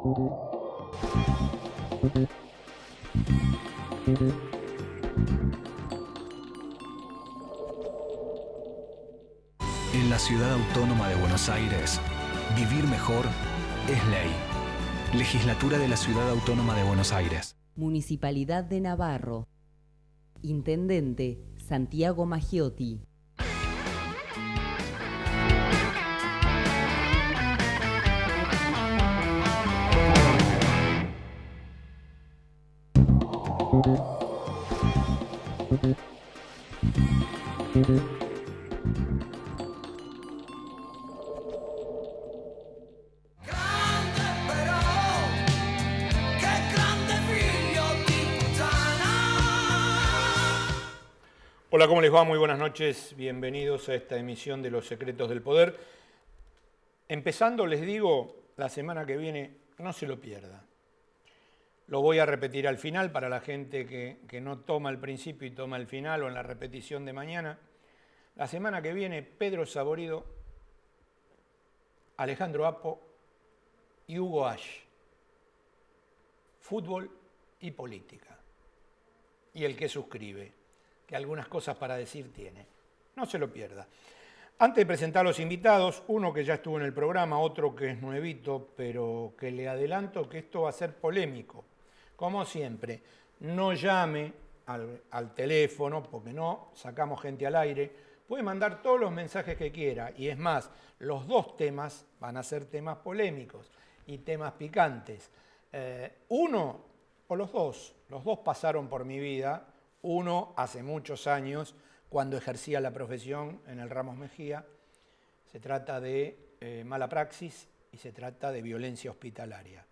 En la Ciudad Autónoma de Buenos Aires, vivir mejor es ley. Legislatura de la Ciudad Autónoma de Buenos Aires. Municipalidad de Navarro. Intendente Santiago Maggiotti. Hola, ¿cómo les va? Muy buenas noches. Bienvenidos a esta emisión de Los Secretos del Poder. Empezando, les digo, la semana que viene, no se lo pierda. Lo voy a repetir al final para la gente que no toma el principio y toma el final o en la repetición de mañana. La semana que viene, Pedro Saborido, Alejandro Apo y Hugo Ash. Fútbol y política. Y el que suscribe, que algunas cosas para decir tiene. No se lo pierda. Antes de presentar a los invitados, uno que ya estuvo en el programa, otro que es nuevito, pero que le adelanto que esto va a ser polémico. Como siempre, no llame al teléfono, porque no sacamos gente al aire. Puede mandar todos los mensajes que quiera. Y es más, los dos temas van a ser temas polémicos y temas picantes. Uno, o los dos pasaron por mi vida. Uno hace muchos años, cuando ejercía la profesión en el Ramos Mejía. Se trata de mala praxis y se trata de violencia hospitalaria.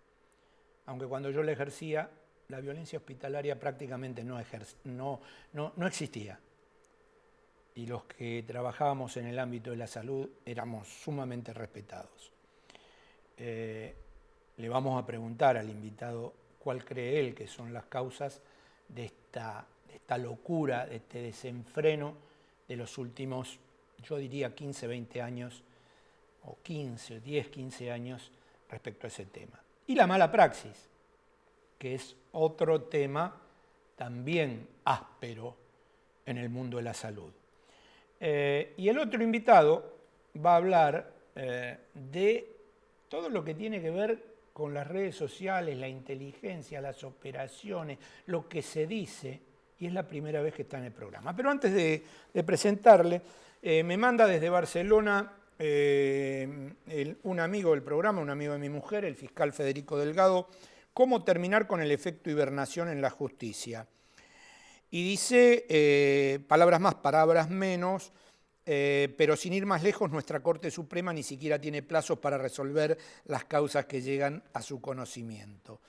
Aunque cuando yo la ejercía, la violencia hospitalaria prácticamente no existía. Y los que trabajábamos en el ámbito de la salud éramos sumamente respetados. Le vamos a preguntar al invitado cuál cree él que son las causas de esta locura, de este desenfreno de los últimos, yo diría 15, 20 años, o 15, 10, 15 años respecto a ese tema. Y la mala praxis, que es otro tema también áspero en el mundo de la salud. Y el otro invitado va a hablar de todo lo que tiene que ver con las redes sociales, la inteligencia, las operaciones, lo que se dice, y es la primera vez que está en el programa. Pero antes de presentarle, me manda desde Barcelona un amigo del programa, un amigo de mi mujer, el fiscal Federico Delgado, cómo terminar con el efecto hibernación en la justicia. Y dice, palabras más, palabras menos, pero sin ir más lejos, nuestra Corte Suprema ni siquiera tiene plazos para resolver las causas que llegan a su conocimiento.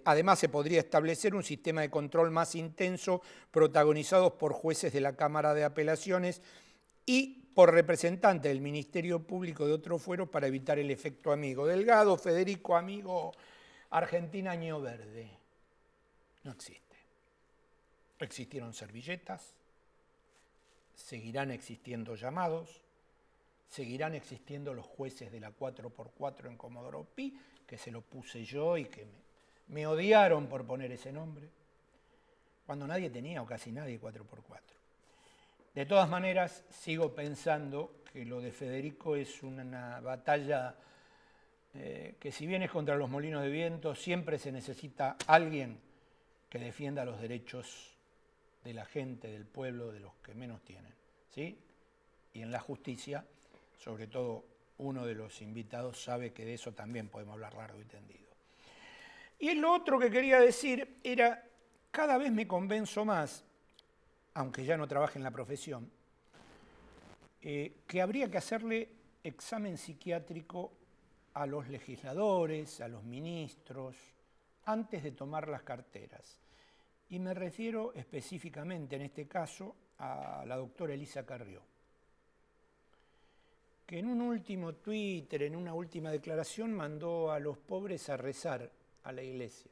Además, se podría establecer un sistema de control más intenso protagonizado por jueces de la Cámara de Apelaciones y por representantes del Ministerio Público de otro fuero para evitar el efecto amigo. Delgado, Federico, amigo, Argentina año verde. No existe. Existieron servilletas, seguirán existiendo llamados, seguirán existiendo los jueces de la 4x4 en Comodoro Pi, que se lo puse yo y que me odiaron por poner ese nombre, cuando nadie tenía o casi nadie 4x4. De todas maneras, sigo pensando que lo de Federico es una batalla que si bien es contra los molinos de viento, siempre se necesita alguien que defienda los derechos de la gente, del pueblo, de los que menos tienen, ¿sí? Y en la justicia, sobre todo uno de los invitados sabe que de eso también podemos hablar largo y tendido. Y lo otro que quería decir era, cada vez me convenzo más, aunque ya no trabaje en la profesión, que habría que hacerle examen psiquiátrico a los legisladores, a los ministros, antes de tomar las carteras. Y me refiero específicamente en este caso a la doctora Elisa Carrió, que en un último Twitter, en una última declaración, mandó a los pobres a rezar a la iglesia.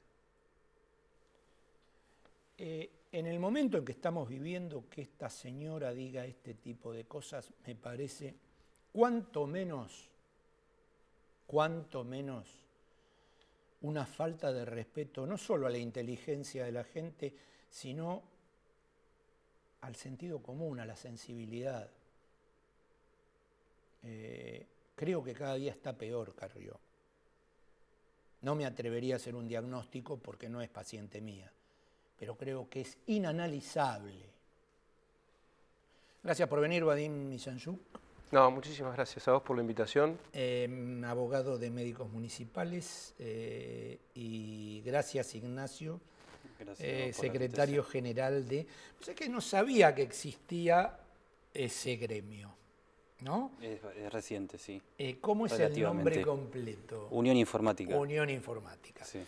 En el momento en que estamos viviendo, que esta señora diga este tipo de cosas, me parece cuanto menos una falta de respeto no solo a la inteligencia de la gente, sino al sentido común, a la sensibilidad. Creo que cada día está peor Carrió. No me atrevería a hacer un diagnóstico porque no es paciente mía, pero creo que es inanalizable. Gracias por venir, Vadim Mizanchuk. No, muchísimas gracias a vos por la invitación. Abogado de médicos municipales, y gracias, Ignacio, secretario general de... O sea que no sabía que existía ese gremio, ¿no? Es reciente, sí. ¿Cómo es el nombre completo? Unión Informática. Unión Informática. Sí.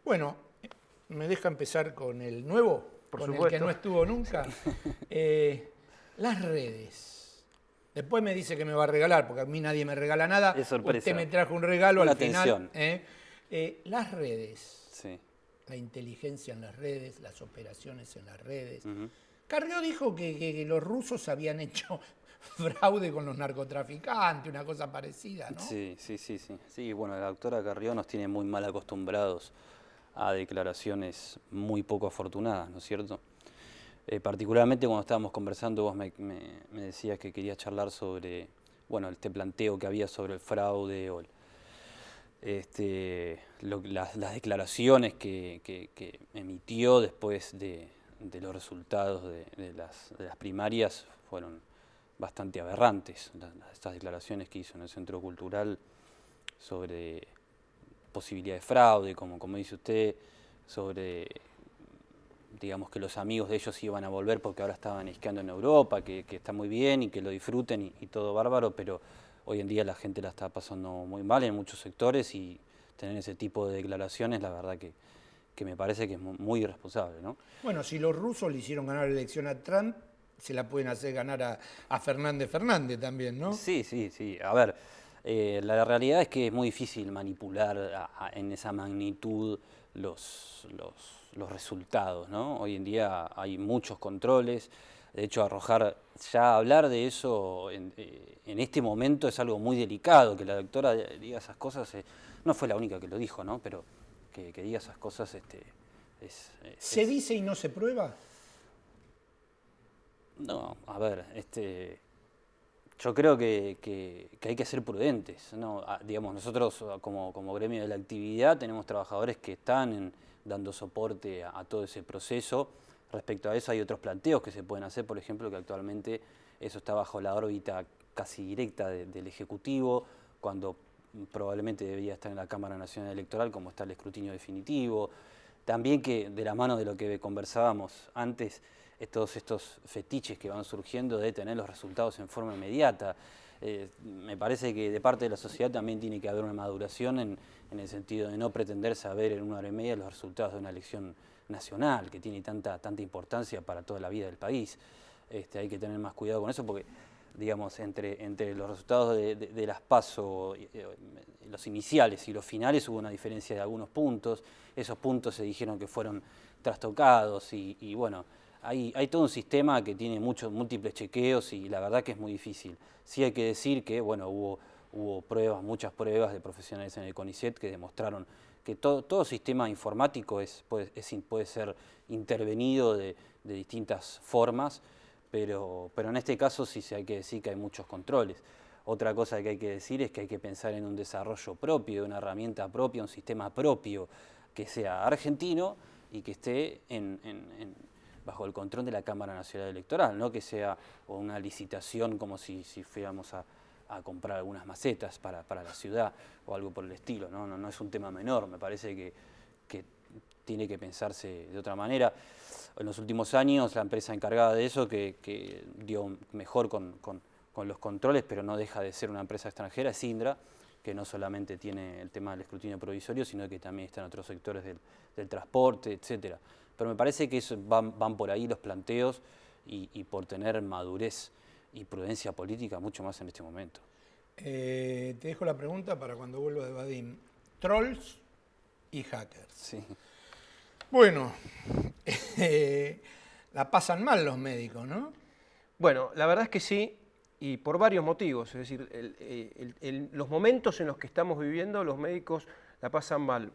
Bueno, ¿me deja empezar con el nuevo? Por con supuesto. El que no estuvo nunca. Las redes. Después me dice que me va a regalar, porque a mí nadie me regala nada. Es sorpresa. Usted me trajo un regalo Una al final. atención. Las redes. Sí. La inteligencia en las redes, las operaciones en las redes. Uh-huh. Carrió dijo que los rusos habían hecho fraude con los narcotraficantes, una cosa parecida, ¿no? Sí. Sí, bueno, la doctora Carrió nos tiene muy mal acostumbrados a declaraciones muy poco afortunadas, ¿no es cierto? Particularmente cuando estábamos conversando, vos me decías que querías charlar sobre, bueno, este planteo que había sobre el fraude o las declaraciones que emitió después de los resultados de las primarias fueron bastante aberrantes. Estas declaraciones que hizo en el Centro Cultural sobre posibilidad de fraude, como dice usted, sobre, digamos, que los amigos de ellos iban a volver porque ahora estaban esquiando en Europa, que está muy bien y que lo disfruten y todo bárbaro, pero hoy en día la gente la está pasando muy mal en muchos sectores y tener ese tipo de declaraciones, la verdad que me parece que es muy irresponsable, ¿no? Bueno, si los rusos le hicieron ganar la elección a Trump, se la pueden hacer ganar a Fernández también, ¿no? Sí. A ver, la realidad es que es muy difícil manipular en esa magnitud los resultados, ¿no? Hoy en día hay muchos controles. De hecho, hablar de eso en este momento es algo muy delicado. Que la doctora diga esas cosas, no fue la única que lo dijo, ¿no? Pero que diga esas cosas ¿Se dice y no se prueba? No, a ver, yo creo que hay que ser prudentes, ¿no? Digamos, nosotros como gremio de la actividad tenemos trabajadores que están dando soporte a todo ese proceso. Respecto a eso hay otros planteos que se pueden hacer, por ejemplo, que actualmente eso está bajo la órbita casi directa del Ejecutivo, cuando probablemente debería estar en la Cámara Nacional Electoral, como está el escrutinio definitivo. También que de la mano de lo que conversábamos antes, todos estos fetiches que van surgiendo de tener los resultados en forma inmediata. Me parece que de parte de la sociedad también tiene que haber una maduración en el sentido de no pretender saber en una hora y media los resultados de una elección nacional, que tiene tanta importancia para toda la vida del país. Hay que tener más cuidado con eso porque, digamos, entre los resultados de las PASO, los iniciales y los finales, hubo una diferencia de algunos puntos. Esos puntos se dijeron que fueron trastocados y bueno, hay todo un sistema que tiene múltiples chequeos y la verdad que es muy difícil. Sí hay que decir que, bueno, hubo muchas pruebas de profesionales en el CONICET que demostraron que todo sistema informático puede ser intervenido de distintas formas, pero en este caso sí hay que decir que hay muchos controles. Otra cosa que hay que decir es que hay que pensar en un desarrollo propio, una herramienta propia, un sistema propio que sea argentino y que esté bajo el control de la Cámara Nacional Electoral, no que sea una licitación como si fuéramos a comprar algunas macetas para la ciudad o algo por el estilo, no es un tema menor, me parece que tiene que pensarse de otra manera. En los últimos años la empresa encargada de eso que dio mejor con los controles, pero no deja de ser una empresa extranjera, es Indra, que no solamente tiene el tema del escrutinio provisorio, sino que también está en otros sectores del transporte, etcétera. Pero me parece que van por ahí los planteos y por tener madurez y prudencia política mucho más en este momento. Te dejo la pregunta para cuando vuelva de Vadim. Trolls y hackers. Sí. Bueno, la pasan mal los médicos, ¿no? Bueno, la verdad es que sí. y por varios motivos. Es decir, los momentos en los que estamos viviendo, los médicos la pasan mal.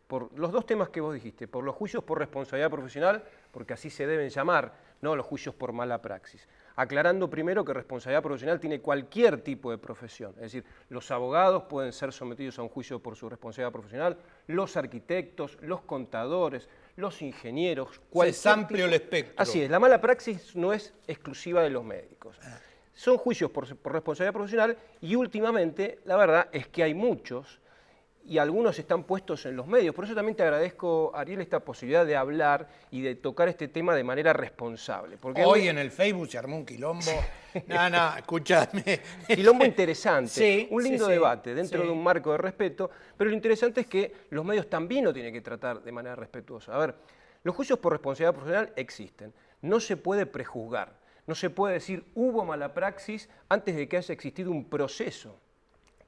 Por los dos temas que vos dijiste, por los juicios por responsabilidad profesional, porque así se deben llamar, no los juicios por mala praxis. Aclarando primero que responsabilidad profesional tiene cualquier tipo de profesión, es decir, los abogados pueden ser sometidos a un juicio por su responsabilidad profesional, los arquitectos, los contadores, los ingenieros, Es amplio el espectro. Así es, la mala praxis no es exclusiva de los médicos. Son juicios por responsabilidad profesional y últimamente la verdad es que hay muchos y algunos están puestos en los medios. Por eso también te agradezco, Ariel, esta posibilidad de hablar y de tocar este tema de manera responsable. Porque hoy en el Facebook se armó un quilombo. No, escúchame. Quilombo interesante, Sí, un lindo sí, debate dentro sí. de un marco de respeto, pero lo interesante es que los medios también lo tienen que tratar de manera respetuosa. A ver, los juicios por responsabilidad profesional existen, no se puede prejuzgar, no se puede decir hubo mala praxis antes de que haya existido un proceso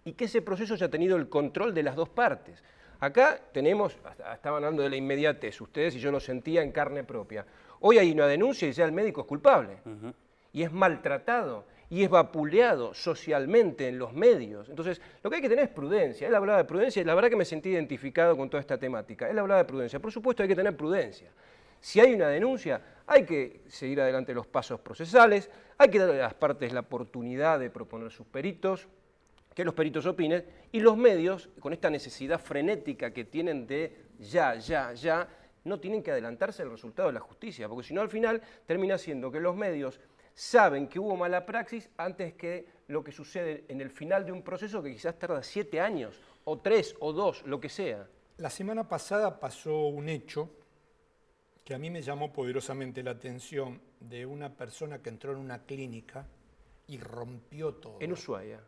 y que ese proceso haya tenido el control de las dos partes. Acá tenemos, estaban hablando de la inmediatez, ustedes y yo lo sentía en carne propia. Hoy hay una denuncia y ya el médico es culpable. Y es maltratado y es vapuleado socialmente en los medios. Entonces, lo que hay que tener es prudencia. Él hablaba de prudencia y la verdad que me sentí identificado con toda esta temática. Él hablaba de prudencia. Por supuesto hay que tener prudencia. Si hay una denuncia, hay que seguir adelante los pasos procesales, hay que darle a las partes la oportunidad de proponer sus peritos, que los peritos opinen, y los medios, con esta necesidad frenética que tienen de ya, no tienen que adelantarse al resultado de la justicia, porque si no al final termina siendo que los medios saben que hubo mala praxis antes que lo que sucede en el final de un proceso que quizás tarda 7 años, o 3, o 2, lo que sea. La semana pasada pasó un hecho que a mí me llamó poderosamente la atención de una persona que entró en una clínica y rompió todo. En Ushuaia.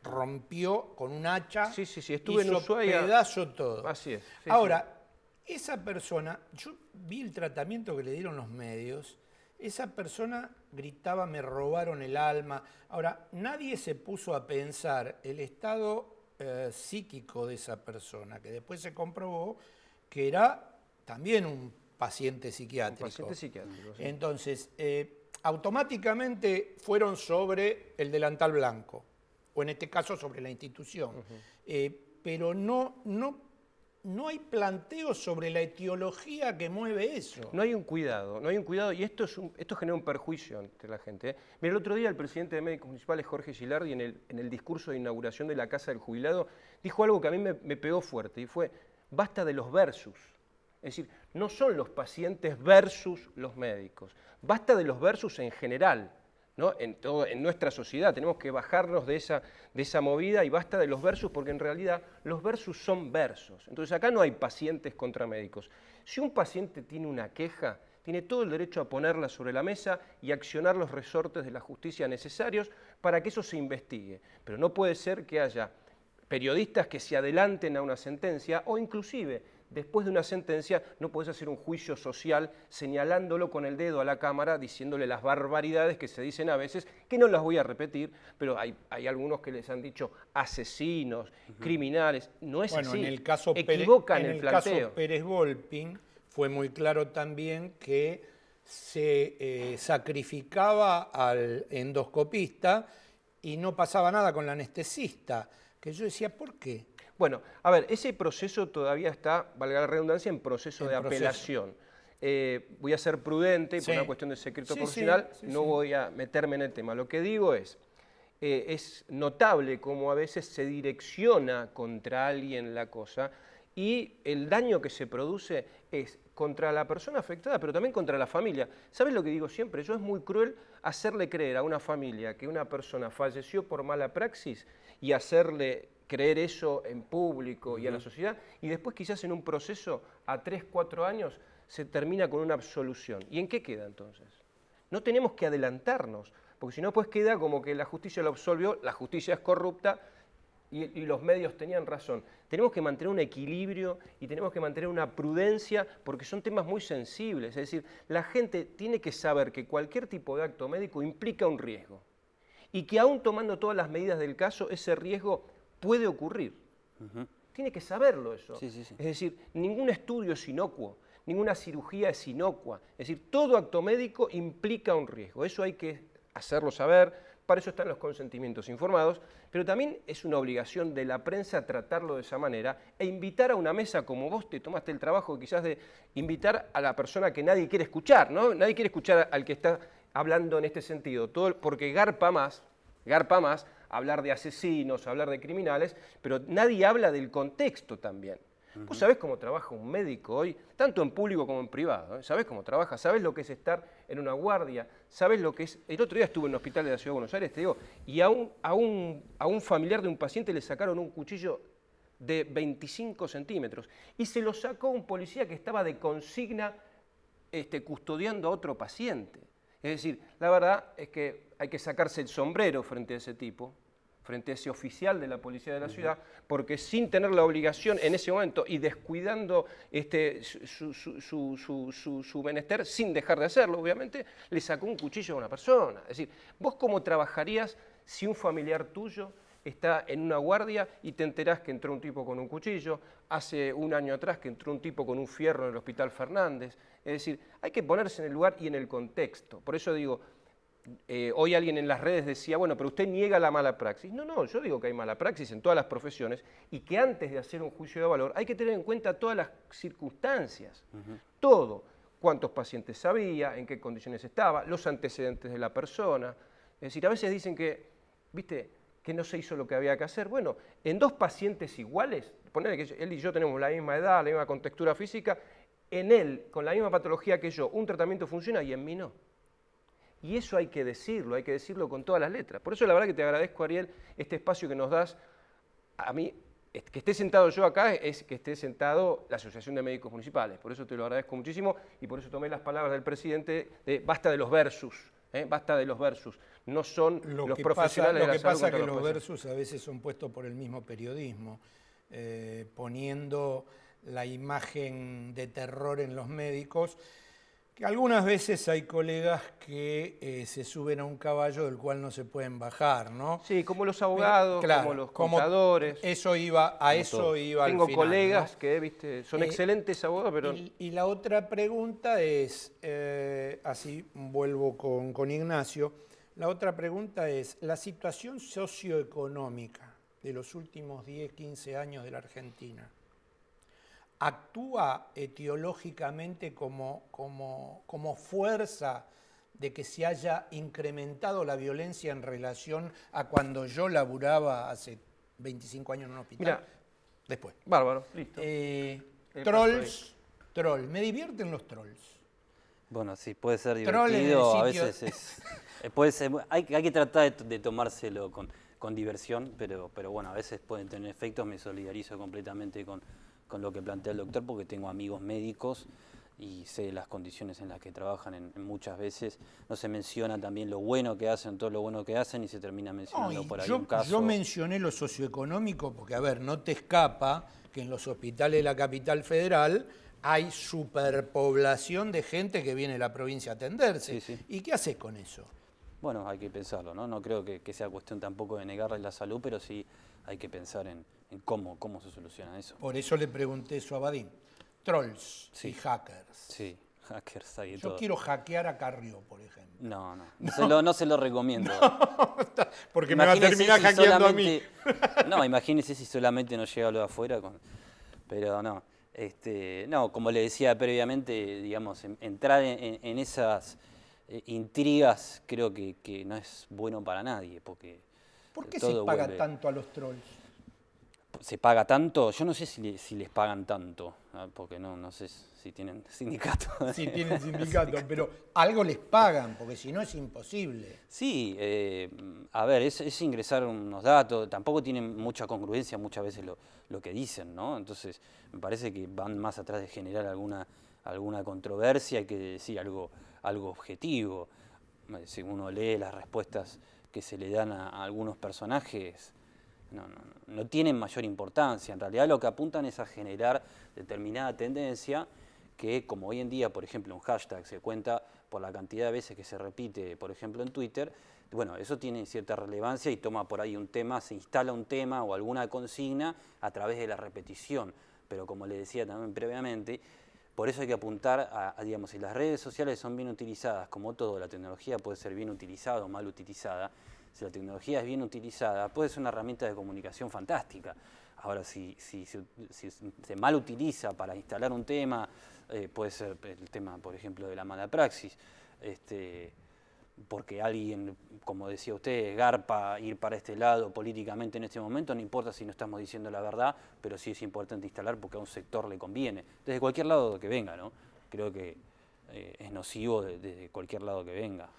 Rompió con un hacha, Sí, estuve en hizo Ushuaia. pedazo todo. Así es. Sí, Ahora, esa persona, yo vi el tratamiento que le dieron los medios, esa persona gritaba, me robaron el alma. Ahora, nadie se puso a pensar el estado psíquico de esa persona, que después se comprobó que era también un paciente psiquiátrico. Un paciente psiquiátrico, sí. Entonces, automáticamente fueron sobre el delantal blanco, o en este caso sobre la institución. Pero no hay planteo sobre la etiología que mueve eso. No hay un cuidado, y esto genera un perjuicio ante la gente. Mira, el otro día el presidente de Médicos Municipales, Jorge Gilardi, en el discurso de inauguración de la Casa del Jubilado, dijo algo que a mí me pegó fuerte, y fue, basta de los versus. Es decir, no son los pacientes versus los médicos, basta de los versus en general, ¿no? En nuestra sociedad tenemos que bajarnos de esa movida y basta de los versus porque en realidad los versus son versos. Entonces acá no hay pacientes contra médicos. Si un paciente tiene una queja, tiene todo el derecho a ponerla sobre la mesa y accionar los resortes de la justicia necesarios para que eso se investigue. Pero no puede ser que haya periodistas que se adelanten a una sentencia o inclusive después de una sentencia no podés hacer un juicio social señalándolo con el dedo a la cámara, diciéndole las barbaridades que se dicen a veces, que no las voy a repetir, pero hay algunos que les han dicho asesinos, criminales. No es así. En el caso equivocan en el el planteo. caso Pérez Volpin fue muy claro también que se sacrificaba al endoscopista y no pasaba nada con la anestesista, que yo decía, ¿por qué? Bueno, a ver, ese proceso todavía está, valga la redundancia, en proceso de apelación. Voy a ser prudente por una cuestión de secreto profesional, no voy a meterme en el tema. Lo que digo es notable cómo a veces se direcciona contra alguien la cosa y el daño que se produce es contra la persona afectada, pero también contra la familia. ¿Sabes lo que digo siempre? Yo es muy cruel hacerle creer a una familia que una persona falleció por mala praxis y hacerle creer eso en público y a la sociedad, y después quizás en un proceso a 3, 4 años se termina con una absolución. ¿Y en qué queda entonces? No tenemos que adelantarnos, porque si no pues queda como que la justicia lo absolvió, la justicia es corrupta y los medios tenían razón. Tenemos que mantener un equilibrio y tenemos que mantener una prudencia porque son temas muy sensibles. Es decir, la gente tiene que saber que cualquier tipo de acto médico implica un riesgo y que aún tomando todas las medidas del caso, ese riesgo puede ocurrir. Tiene que saberlo eso. Sí. Es decir, ningún estudio es inocuo, ninguna cirugía es inocua. Es decir, todo acto médico implica un riesgo. Eso hay que hacerlo saber, para eso están los consentimientos informados, pero también es una obligación de la prensa tratarlo de esa manera e invitar a una mesa como vos te tomaste el trabajo quizás de invitar a la persona que nadie quiere escuchar, ¿no? Nadie quiere escuchar al que está hablando en este sentido, porque garpa más hablar de asesinos, hablar de criminales, pero nadie habla del contexto también. Vos sabés cómo trabaja un médico hoy, tanto en público como en privado, ¿eh? Sabés cómo trabaja, sabés lo que es estar en una guardia, sabés lo que es... El otro día estuve en un hospital de la Ciudad de Buenos Aires, te digo, y a un familiar de un paciente le sacaron un cuchillo de 25 centímetros y se lo sacó un policía que estaba de consigna custodiando a otro paciente. Es decir, la verdad es que hay que sacarse el sombrero frente a ese tipo, frente a ese oficial de la policía de la ciudad, porque sin tener la obligación en ese momento y descuidando su menester, sin dejar de hacerlo, obviamente, le sacó un cuchillo a una persona. Es decir, ¿vos cómo trabajarías si un familiar tuyo está en una guardia y te enterás que entró un tipo con un cuchillo, hace un año atrás que entró un tipo con un fierro en el Hospital Fernández? Es decir, hay que ponerse en el lugar y en el contexto. Por eso digo, hoy alguien en las redes decía, bueno, pero usted niega la mala praxis. No, yo digo que hay mala praxis en todas las profesiones y que antes de hacer un juicio de valor hay que tener en cuenta todas las circunstancias, todo, cuántos pacientes había, en qué condiciones estaba, los antecedentes de la persona. Es decir, a veces dicen que, viste, que no se hizo lo que había que hacer. Bueno, en dos pacientes iguales, ponele que él y yo tenemos la misma edad, la misma contextura física, en él, con la misma patología que yo, un tratamiento funciona y en mí no. Y eso hay que decirlo con todas las letras. Por eso la verdad que te agradezco, Ariel, este espacio que nos das. A mí, que esté sentado yo acá es que esté sentado la Asociación de Médicos Municipales. Por eso te lo agradezco muchísimo y por eso tomé las palabras del presidente de basta de los versus. Basta de los versus. No son los profesionales de la salud. Lo que pasa es que contra los versus a veces son puestos por el mismo periodismo, poniendo la imagen de terror en los médicos, que algunas veces hay colegas que se suben a un caballo del cual no se pueden bajar, ¿no? Sí, como los abogados, claro, como los contadores. Eso iba al final. Tengo colegas, ¿no? que viste, son excelentes abogados, pero... Y la otra pregunta es, así vuelvo con Ignacio, la otra pregunta es, la situación socioeconómica de los últimos 10, 15 años de la Argentina, ¿actúa etiológicamente como fuerza de que se haya incrementado la violencia en relación a cuando yo laburaba hace 25 años en un hospital? Mira, después. Bárbaro, listo. Trolls, me divierten los trolls. Bueno, sí, puede ser Troll en el divertido, a sitio. veces puede ser, hay que tratar de tomárselo con diversión, pero bueno, a veces pueden tener efectos. Me solidarizo completamente con lo que plantea el doctor, porque tengo amigos médicos y sé las condiciones en las que trabajan en muchas veces. No se menciona también lo bueno que hacen, todo lo bueno que hacen, y se termina mencionando por ahí un caso. Yo mencioné lo socioeconómico porque, a ver, no te escapa que en los hospitales de la capital federal hay superpoblación de gente que viene de la provincia a atenderse. Sí. ¿Y qué haces con eso? Bueno, hay que pensarlo, ¿no? No creo que sea cuestión tampoco de negarle la salud, pero sí hay que pensar en cómo se soluciona eso. Por eso le pregunté eso a Badín. Trolls y hackers. Sí, hackers hay de Yo todo. quiero hackear a Carrió, por ejemplo. No se lo recomiendo. Porque me va a terminar hackeando a mí. No, imagínese si solamente nos llega lo de afuera. Pero no. No, como le decía previamente, digamos, entrar en esas intrigas creo que no es bueno para nadie, porque ¿por qué se paga vuelve... tanto a los trolls? ¿Se paga tanto? Yo no sé si les pagan tanto, porque no sé si tienen sindicato. Sí, tienen sindicato, pero algo les pagan, porque si no es imposible. Sí, a ver, es ingresar unos datos, tampoco tienen mucha congruencia muchas veces lo que dicen, ¿no? Entonces, me parece que van más atrás de generar alguna controversia, hay que decir algo objetivo. Si uno lee las respuestas que se le dan a algunos personajes, no tienen mayor importancia. En realidad lo que apuntan es a generar determinada tendencia que, como hoy en día, por ejemplo, un hashtag se cuenta por la cantidad de veces que se repite, por ejemplo, en Twitter, bueno, eso tiene cierta relevancia y toma por ahí un tema, se instala un tema o alguna consigna a través de la repetición. Pero como le decía también previamente, por eso hay que apuntar digamos, si las redes sociales son bien utilizadas, como todo, la tecnología puede ser bien utilizada o mal utilizada. Si la tecnología es bien utilizada, puede ser una herramienta de comunicación fantástica. Ahora, si se mal utiliza para instalar un tema, puede ser el tema, por ejemplo, de la mala praxis, porque alguien, como decía usted, garpa ir para este lado políticamente en este momento, no importa si no estamos diciendo la verdad, pero sí es importante instalar porque a un sector le conviene, desde cualquier lado que venga, ¿no? Creo que es nocivo desde cualquier lado que venga.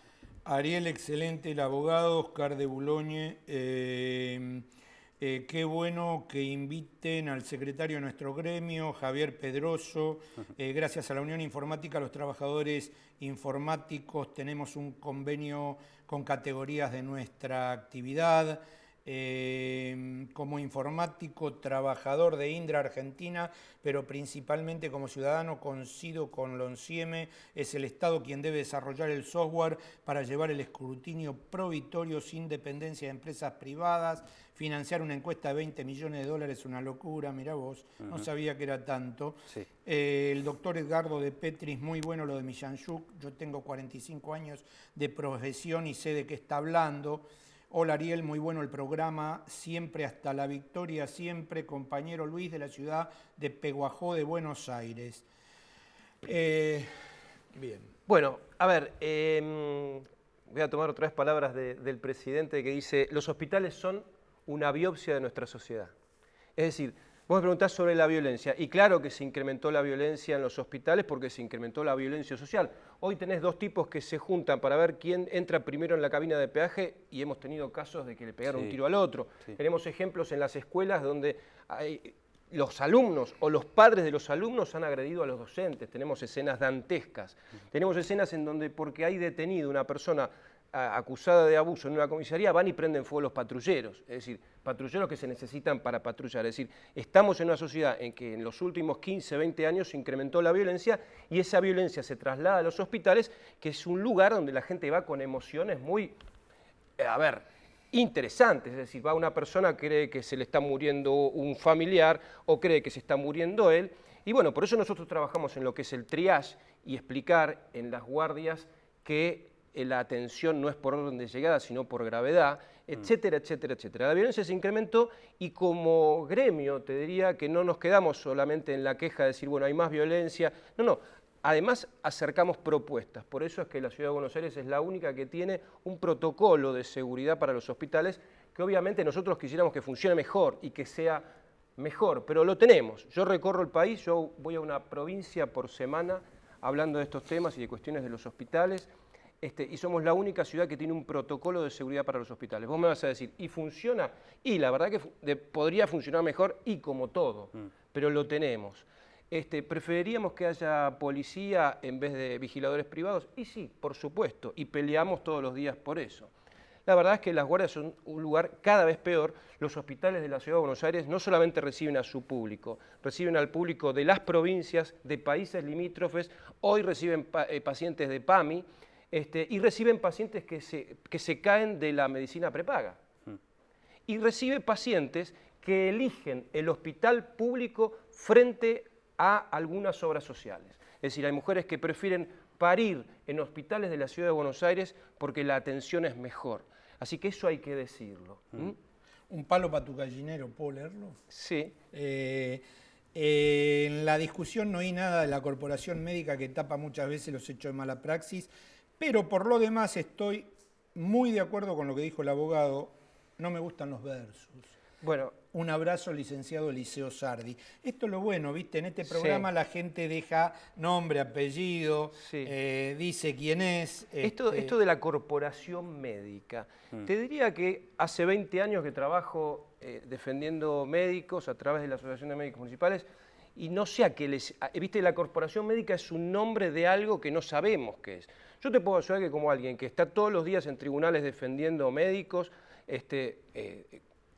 Ariel, excelente el abogado, Oscar de Boulogne. Qué bueno que inviten al secretario de nuestro gremio, Javier Pedroso. Gracias a la Unión Informática, los trabajadores informáticos tenemos un convenio con categorías de nuestra actividad. Como informático, trabajador de Indra Argentina, pero principalmente como ciudadano coincido con Loncieme, es el Estado quien debe desarrollar el software para llevar el escrutinio provitorio sin dependencia de empresas privadas. Financiar una encuesta de 20 millones de dólares es una locura, mirá vos, no sabía que era tanto. Sí. El doctor Edgardo de Petris, muy bueno lo de Millanchuk, yo tengo 45 años de profesión y sé de qué está hablando. Hola Ariel, muy bueno el programa, siempre hasta la victoria, siempre, compañero Luis de la ciudad de Peguajó de Buenos Aires. Bien. Bueno, a ver, voy a tomar otra vez palabras del presidente que dice, los hospitales son una biopsia de nuestra sociedad. Es decir, vos me preguntás sobre la violencia, y claro que se incrementó la violencia en los hospitales porque se incrementó la violencia social. Hoy tenés dos tipos que se juntan para ver quién entra primero en la cabina de peaje y hemos tenido casos de que le pegaron un tiro al otro. Sí. Tenemos ejemplos en las escuelas donde los alumnos o los padres de los alumnos han agredido a los docentes. Tenemos escenas dantescas. Tenemos escenas en donde porque hay detenido una persona acusada de abuso en una comisaría, van y prenden fuego los patrulleros, es decir, patrulleros que se necesitan para patrullar. Es decir, estamos en una sociedad en que en los últimos 15, 20 años se incrementó la violencia y esa violencia se traslada a los hospitales, que es un lugar donde la gente va con emociones muy, interesantes. Es decir, va una persona, cree que se le está muriendo un familiar o cree que se está muriendo él. Y bueno, por eso nosotros trabajamos en lo que es el triage y explicar en las guardias que la atención no es por orden de llegada, sino por gravedad, etcétera, etcétera, etcétera. La violencia se incrementó y como gremio te diría que no nos quedamos solamente en la queja de decir, bueno, hay más violencia. No, no. Además, acercamos propuestas. Por eso es que la Ciudad de Buenos Aires es la única que tiene un protocolo de seguridad para los hospitales que obviamente nosotros quisiéramos que funcione mejor y que sea mejor, pero lo tenemos. Yo recorro el país, yo voy a una provincia por semana hablando de estos temas y de cuestiones de los hospitales. Y somos la única ciudad que tiene un protocolo de seguridad para los hospitales. Vos me vas a decir, ¿y funciona? Y la verdad que podría funcionar mejor y como todo, pero lo tenemos. ¿Preferiríamos que haya policía en vez de vigiladores privados? Y sí, por supuesto, y peleamos todos los días por eso. La verdad es que las guardias son un lugar cada vez peor. Los hospitales de la Ciudad de Buenos Aires no solamente reciben a su público, reciben al público de las provincias, de países limítrofes, hoy reciben pacientes de PAMI, y reciben pacientes que se caen de la medicina prepaga. Y recibe pacientes que eligen el hospital público frente a algunas obras sociales. Es decir, hay mujeres que prefieren parir en hospitales de la Ciudad de Buenos Aires porque la atención es mejor. Así que eso hay que decirlo. Un palo para tu gallinero, ¿puedo leerlo? Sí. En la discusión no hay nada de la corporación médica que tapa muchas veces los hechos de mala praxis, pero por lo demás estoy muy de acuerdo con lo que dijo el abogado. No me gustan los versos. Bueno, un abrazo, licenciado Eliseo Sardi. Esto es lo bueno, ¿viste? En este programa la gente deja nombre, apellido, dice quién es. Esto de la corporación médica. Te diría que hace 20 años que trabajo defendiendo médicos a través de la Asociación de Médicos Municipales y no sé a qué les... Viste, la corporación médica es un nombre de algo que no sabemos qué es. Yo te puedo asegurar que como alguien que está todos los días en tribunales defendiendo médicos,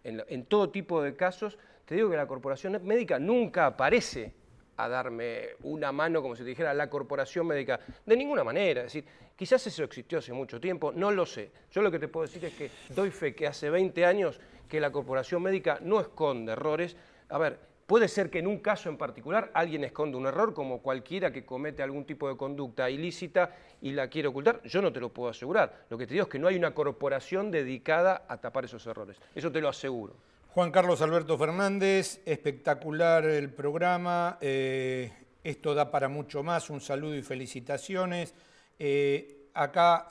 en todo tipo de casos, te digo que la corporación médica nunca aparece a darme una mano como si te dijera la corporación médica, de ninguna manera. Es decir, quizás eso existió hace mucho tiempo, no lo sé. Yo lo que te puedo decir es que doy fe que hace 20 años que la corporación médica no esconde errores. A ver, Puede ser que en un caso en particular alguien esconda un error, como cualquiera que comete algún tipo de conducta ilícita y la quiere ocultar. Yo no te lo puedo asegurar. Lo que te digo es que no hay una corporación dedicada a tapar esos errores. Eso te lo aseguro. Juan Carlos Alberto Fernández, espectacular el programa. Esto da para mucho más. Un saludo y felicitaciones. Acá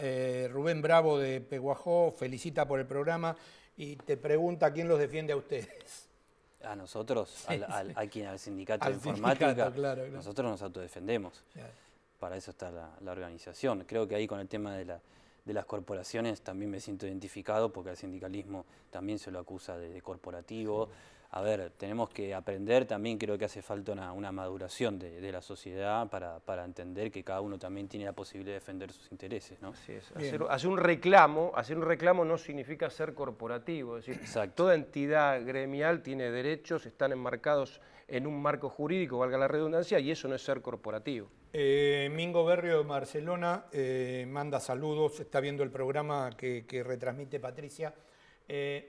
Rubén Bravo de Peguajó felicita por el programa y te pregunta quién los defiende a ustedes. A nosotros, Sí, al sindicato Al de informática, sindicato, claro. nosotros nos autodefendemos. Claro. Para eso está la organización. Creo que ahí con el tema de las corporaciones también me siento identificado porque al sindicalismo también se lo acusa de corporativo. A ver, tenemos que aprender, también creo que hace falta una maduración de la sociedad para entender que cada uno también tiene la posibilidad de defender sus intereses, ¿no? Así es. Hacer un reclamo no significa ser corporativo, es decir, Exacto. toda entidad gremial tiene derechos, están enmarcados en un marco jurídico, valga la redundancia, y eso no es ser corporativo. Mingo Berrio de Barcelona manda saludos, está viendo el programa que retransmite Patricia.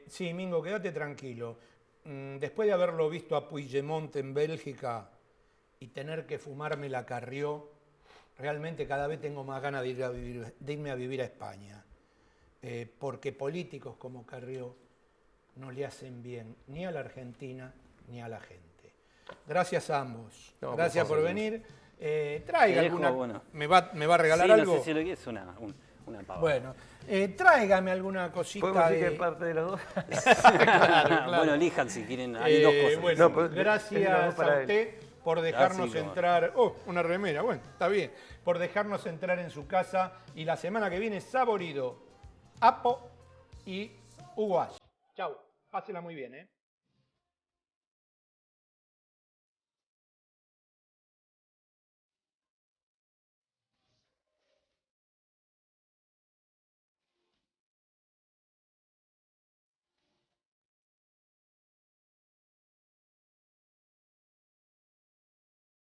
Sí, Mingo, quédate tranquilo. Después de haberlo visto a Puigdemont en Bélgica y tener que fumarme la Carrió, realmente cada vez tengo más ganas de irme a vivir a España. Porque políticos como Carrió no le hacen bien ni a la Argentina ni a la gente. Gracias a ambos. No, gracias por venir. Traiga Te dejo, alguna... bueno. ¿Me va a regalar Sí, algo? no sé si lo que es una pavada. Bueno, tráigame alguna cosita ¿Podemos decir de... que es parte de los dos? Claro. Bueno, elijan si quieren, hay dos cosas. Bueno, No, pero gracias para a usted por dejarnos sí, como- entrar... Oh, una remera, bueno, está bien. Por dejarnos entrar en su casa. Y la semana que viene, Saborido, Apo y Hugo Ash. Chau, pásela muy bien, ¿eh?